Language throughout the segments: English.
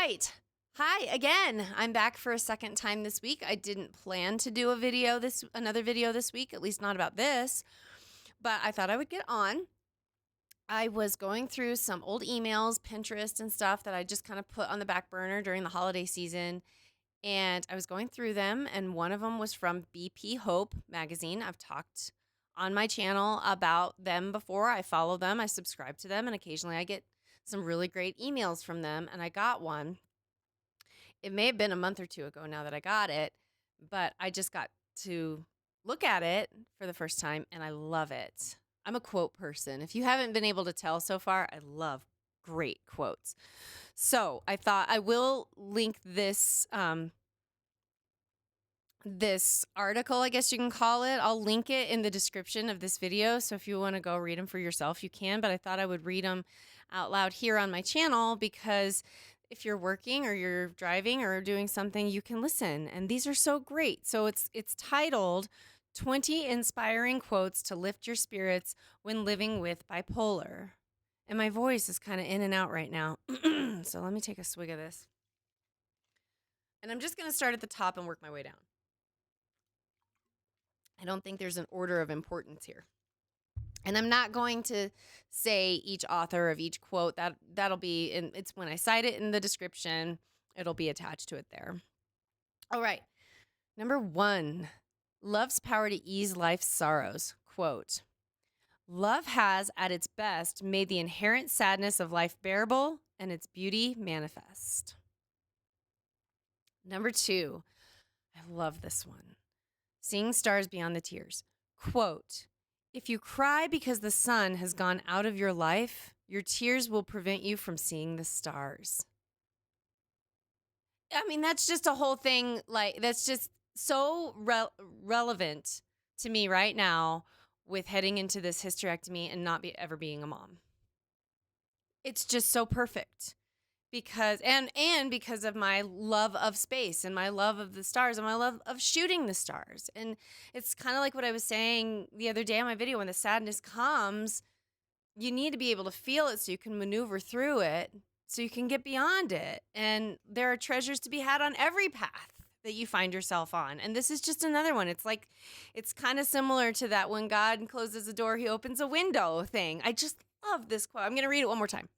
right. Hi again. I'm back for a second time this week. I didn't plan to do another video this week, at least not about this, but I thought I would get on. I was going through some old emails, Pinterest and stuff that I just kind of put on the back burner during the holiday season. And I was going through them, and one of them was from BP Hope magazine. I've talked on my channel about them before. I follow them, I subscribe to them, and occasionally I get some really great emails from them. And I got one. It may have been a month or two ago now that I got it, but I just got to look at it for the first time, and I love it. I'm a quote person. If you haven't been able to tell so far, I love great quotes. So I thought I will link this this article, I guess you can call it. I'll link it in the description of this video. So if you want to go read them for yourself, you can. But I thought I would read them out loud here on my channel because if you're working or you're driving or doing something, you can listen. And these are so great. So it's titled 20 Inspiring Quotes to Lift Your Spirits When Living with Bipolar. And my voice is kind of in and out right now. So let me take a swig of this. And I'm just going to start at the top and work my way down. I don't think there's an order of importance here. And I'm not going to say each author of each quote. That'll be it's when I cite it in the description, it'll be attached to it there. All right. Number 1, love's power to ease life's sorrows. Quote, love has at its best made the inherent sadness of life bearable and its beauty manifest. Number 2, I love this one. Seeing stars beyond the tears. Quote, if you cry because the sun has gone out of your life, your tears will prevent you from seeing the stars. I mean, that's just a whole thing. Like, that's just so relevant to me right now with heading into this hysterectomy and not ever being a mom. It's just so perfect. Because because of my love of space and my love of the stars and my love of shooting the stars. And it's kind of like what I was saying the other day on my video, when the sadness comes, you need to be able to feel it so you can maneuver through it, so you can get beyond it. And there are treasures to be had on every path that you find yourself on. And this is just another one. It's like, it's kind of similar to that when God closes a door, he opens a window thing. I just love this quote. I'm going to read it one more time.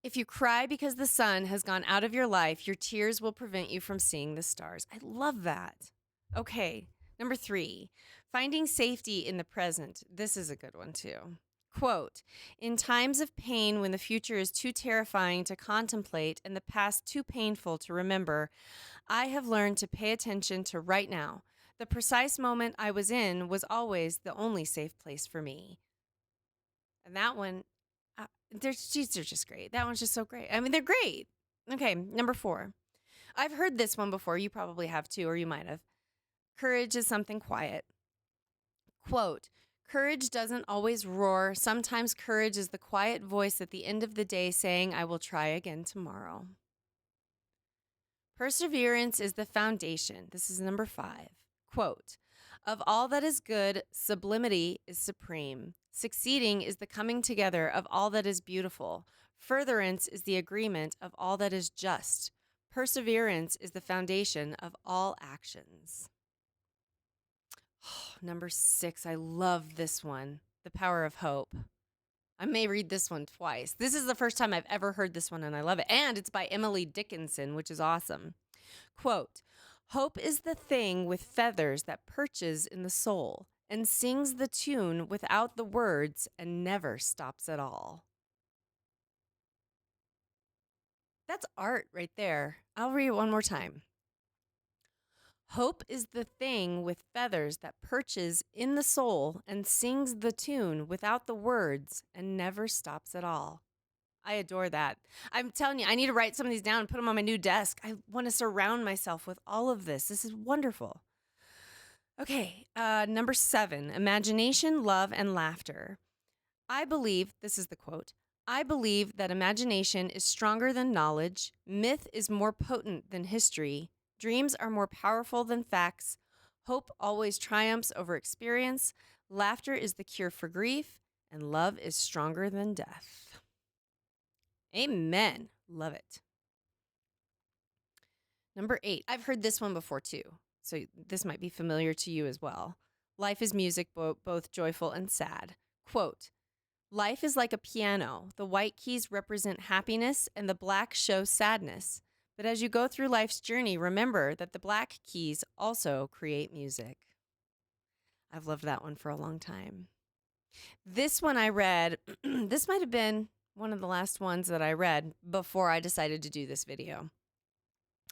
If you cry because the sun has gone out of your life, your tears will prevent you from seeing the stars. I love that. Okay, number 3, finding safety in the present. This is a good one too. Quote, in times of pain when the future is too terrifying to contemplate and the past too painful to remember, I have learned to pay attention to right now. The precise moment I was in was always the only safe place for me. And that one, they're just great. That one's just so great. I mean, they're great. Okay, number 4. I've heard this one before. You probably have too, or you might have. Courage is something quiet. Quote, courage doesn't always roar. Sometimes courage is the quiet voice at the end of the day saying, I will try again tomorrow. Perseverance is the foundation. This is number 5. Quote, of all that is good, sublimity is supreme. Succeeding is the coming together of all that is beautiful. Furtherance is the agreement of all that is just. Perseverance is the foundation of all actions. Oh, number 6, I love this one. The power of hope. I may read this one twice. This is the first time I've ever heard this one, and I love it. And it's by Emily Dickinson, which is awesome. Quote, hope is the thing with feathers that perches in the soul and sings the tune without the words and never stops at all. That's art right there. I'll read it one more time. Hope is the thing with feathers that perches in the soul and sings the tune without the words and never stops at all. I adore that. I'm telling you, I need to write some of these down and put them on my new desk. I want to surround myself with all of this. This is wonderful. Okay, number 7, imagination, love, and laughter. I believe, this is the quote, I believe that imagination is stronger than knowledge, myth is more potent than history, dreams are more powerful than facts, hope always triumphs over experience, laughter is the cure for grief, and love is stronger than death. Amen. Love it. Number 8. I've heard this one before too, so this might be familiar to you as well. Life is music, both joyful and sad. Quote, life is like a piano. The white keys represent happiness and the black show sadness. But as you go through life's journey, remember that the black keys also create music. I've loved that one for a long time. This one I read, this might have been one of the last ones that I read before I decided to do this video.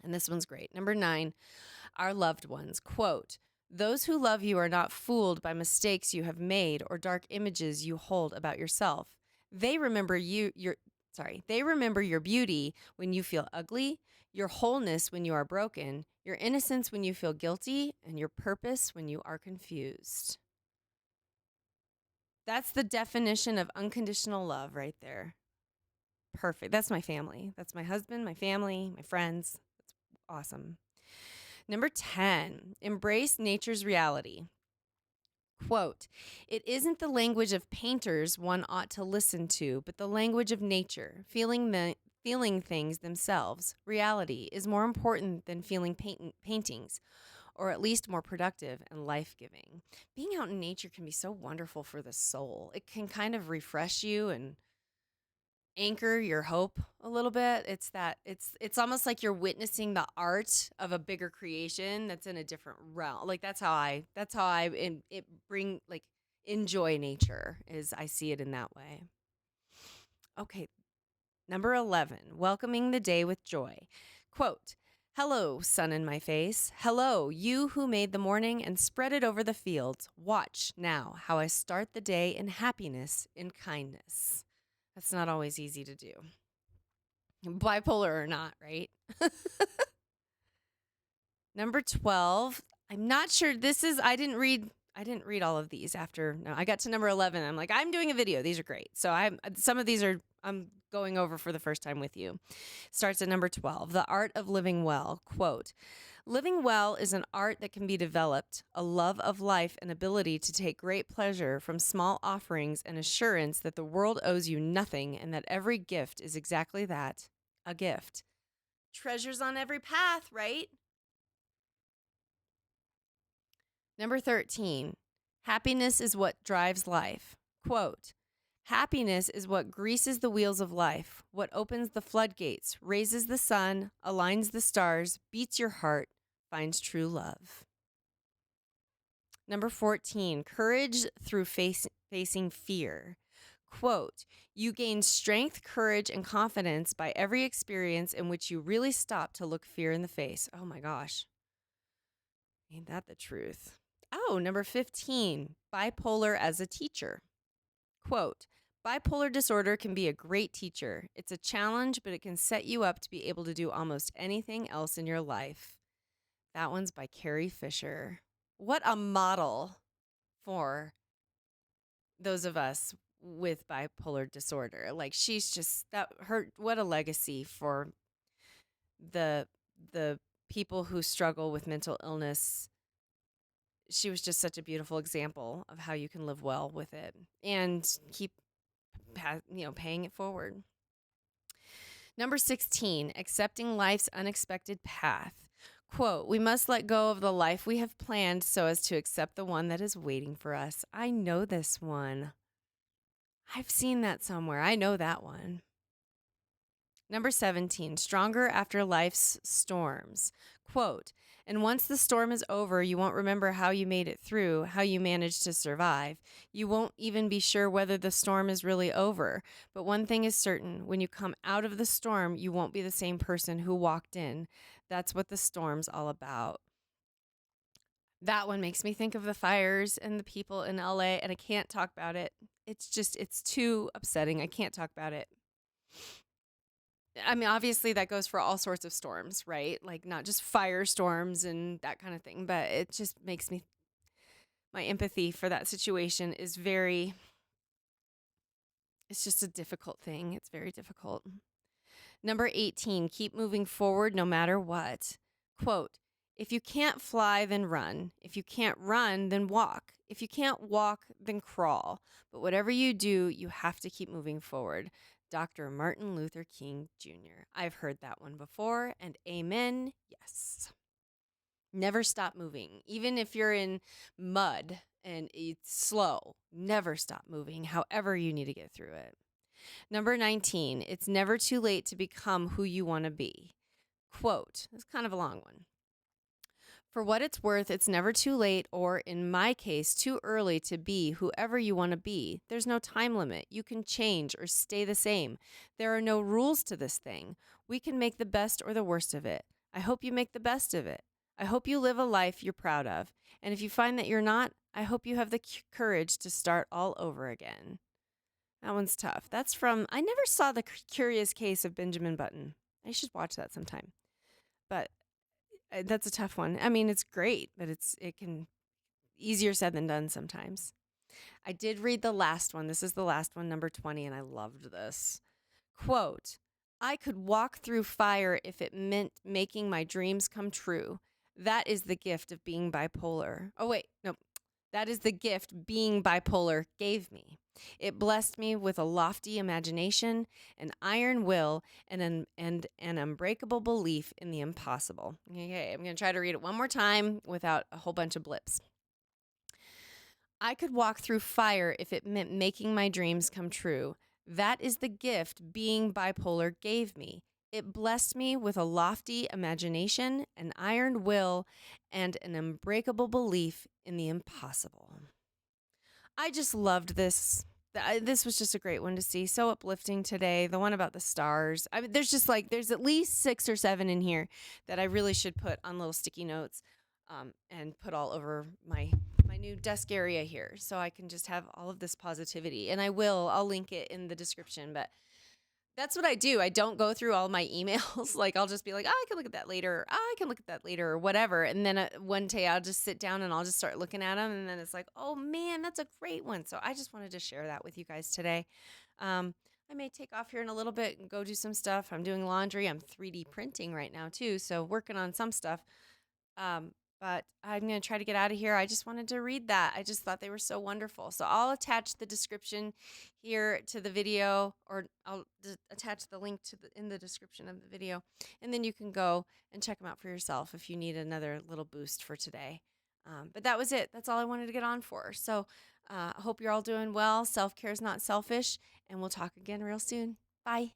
And this one's great. Number 9, our loved ones. Quote, those who love you are not fooled by mistakes you have made or dark images you hold about yourself. They remember they remember your beauty when you feel ugly, your wholeness when you are broken, your innocence when you feel guilty, and your purpose when you are confused. That's the definition of unconditional love right there. Perfect. That's my family. That's my husband, my family, my friends. That's awesome. Number 10, embrace nature's reality. Quote, it isn't the language of painters one ought to listen to, but the language of nature, feeling things themselves. Reality is more important than feeling paintings, or at least more productive and life-giving. Being out in nature can be so wonderful for the soul. It can kind of refresh you and anchor your hope a little bit. It's almost like you're witnessing the art of a bigger creation that's in a different realm. Like that's how I enjoy nature, is I see it in that way. Okay. Number 11, welcoming the day with joy. Quote, hello, sun in my face. Hello, you who made the morning and spread it over the fields. Watch now how I start the day in happiness, in kindness. That's not always easy to do. Bipolar or not, right? Number 12, I'm not sure I didn't read all of these after. No, I got to number 11. I'm like, I'm doing a video. These are great. So some of these I'm going over for the first time with you. Starts at number 12, the art of living well. Quote, living well is an art that can be developed, a love of life and ability to take great pleasure from small offerings and assurance that the world owes you nothing and that every gift is exactly that, a gift. Treasures on every path, right? Number 13, happiness is what drives life. Quote, happiness is what greases the wheels of life, what opens the floodgates, raises the sun, aligns the stars, beats your heart, finds true love. Number 14, courage through facing fear. Quote, you gain strength, courage, and confidence by every experience in which you really stop to look fear in the face. Oh my gosh. Ain't that the truth? Oh, number 15, bipolar as a teacher. Quote, bipolar disorder can be a great teacher. It's a challenge, but it can set you up to be able to do almost anything else in your life. That one's by Carrie Fisher. What a model for those of us with bipolar disorder. Like she's just what a legacy for the people who struggle with mental illness. She was just such a beautiful example of how you can live well with it and keep paying it forward. Number 16, accepting life's unexpected path. Quote, we must let go of the life we have planned so as to accept the one that is waiting for us. I know this one. I've seen that somewhere. I know that one. Number 17, stronger after life's storms. Quote, and once the storm is over, you won't remember how you made it through, how you managed to survive. You won't even be sure whether the storm is really over. But one thing is certain, when you come out of the storm, you won't be the same person who walked in. That's what the storm's all about. That one makes me think of the fires and the people in LA, and I can't talk about it. It's too upsetting. I can't talk about it. I mean, obviously that goes for all sorts of storms, right? Like not just firestorms and that kind of thing, but it just makes my empathy for that situation is it's just a difficult thing. It's very difficult. Number 18, keep moving forward no matter what. Quote, if you can't fly, then run. If you can't run, then walk. If you can't walk, then crawl. But whatever you do, you have to keep moving forward. Dr. Martin Luther King Jr. I've heard that one before, and amen, yes. Never stop moving. Even if you're in mud and it's slow, never stop moving, however you need to get through it. Number 19, it's never too late to become who you want to be. Quote, it's kind of a long one. For what it's worth, it's never too late, or in my case, too early to be whoever you want to be. There's no time limit. You can change or stay the same. There are no rules to this thing. We can make the best or the worst of it. I hope you make the best of it. I hope you live a life you're proud of. And if you find that you're not, I hope you have the courage to start all over again. That one's tough. That's from, I never saw The Curious Case of Benjamin Button. I should watch that sometime. But that's a tough one. I mean, it's great, but it can easier said than done sometimes. I did read the last one. This is the last one, number 20, and I loved this. Quote, I could walk through fire if it meant making my dreams come true. That is the gift of being bipolar. Oh, wait, no. That is the gift being bipolar gave me. It blessed me with a lofty imagination, an iron will, and an unbreakable belief in the impossible. Okay, I'm going to try to read it one more time without a whole bunch of blips. I could walk through fire if it meant making my dreams come true. That is the gift being bipolar gave me. It blessed me with a lofty imagination, an iron will, and an unbreakable belief in the impossible. I just loved this. This was just a great one to see. So uplifting today. The one about the stars. I mean, there's at least 6 or 7 in here that I really should put on little sticky notes and put all over my new desk area here so I can just have all of this positivity. And I'll link it in the description, but that's what I do. I don't go through all my emails. Like I'll just be like, oh, I can look at that later. Oh, I can look at that later or whatever. And then one day I'll just sit down and I'll just start looking at them. And then it's like, oh man, that's a great one. So I just wanted to share that with you guys today. I may take off here in a little bit and go do some stuff. I'm doing laundry. I'm 3D printing right now too. So working on some stuff. But I'm going to try to get out of here. I just wanted to read that. I just thought they were so wonderful. So I'll attach the description here to the video, or I'll attach the link in the description of the video. And then you can go and check them out for yourself if you need another little boost for today. But that was it. That's all I wanted to get on for. So I hope you're all doing well. Self-care is not selfish. And we'll talk again real soon. Bye.